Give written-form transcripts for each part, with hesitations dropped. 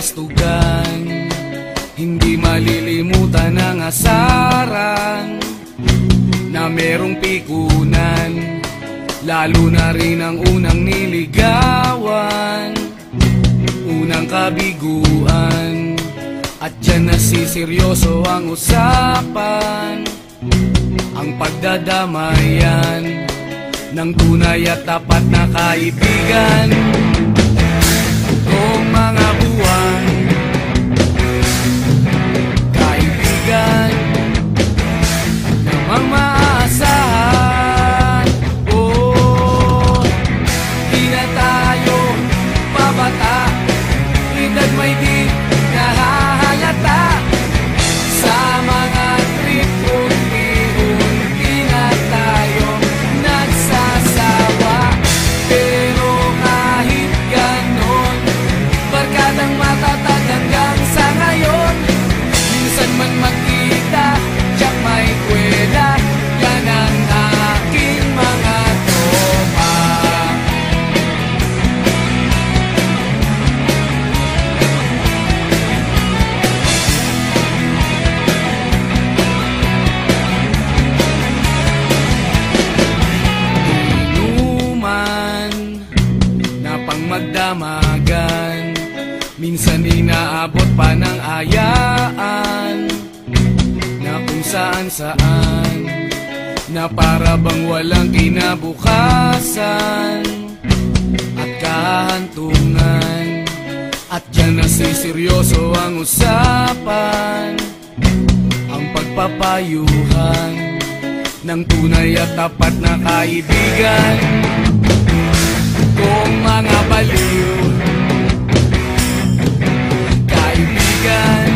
kastugan, hindi malilimutan ang asaran na merong pikunan, lalo na rin ang unang niligawan, unang kabiguan. At dyan nasiseryoso ang usapan, ang pagdadamayan ng tunay at tapat na kaibigan. Kung mga buwan, kaibigan namang maaasahan. Oh, di na tayo pabata, edad may di nahahalata. Sa mga trip unti-unti na tayo nagsasawa. Pero kahit ganon, barkadang matatag hanggang sa ngayon. Minsan man magkita, tiyak may kwela, yan ang aking mga tropa. Inuman na pang magdamagan, minsan inaabot pa ng ayaan, na kung saan-saan, na para bang walang kinabukasan at kahantungan. At dyan nasiseryoso ang usapan, ang pagpapayuhan ng tunay at tapat na kaibigan. Kung mga baliw, kaibigan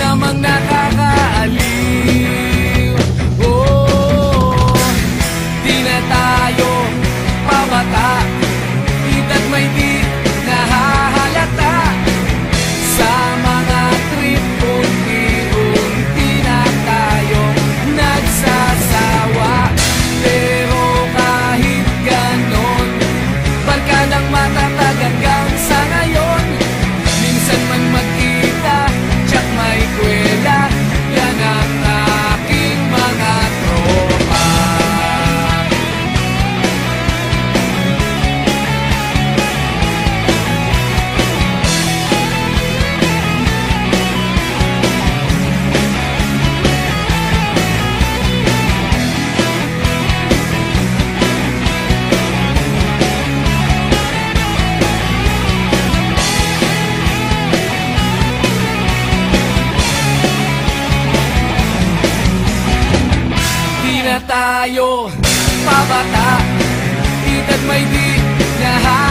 namang nakakaaliw. Oh, di na tayo pabata, edad may di nahahalata. Sa mga trip unti-unti na tayo nagsasawa. Pero kahit ganon, barkadang matatag hanggang sa ngayon. Minsan man magkita, tiyak may kwela, yan ang aking mga tropa. Di na tayo pabata, edad may di nahahalata.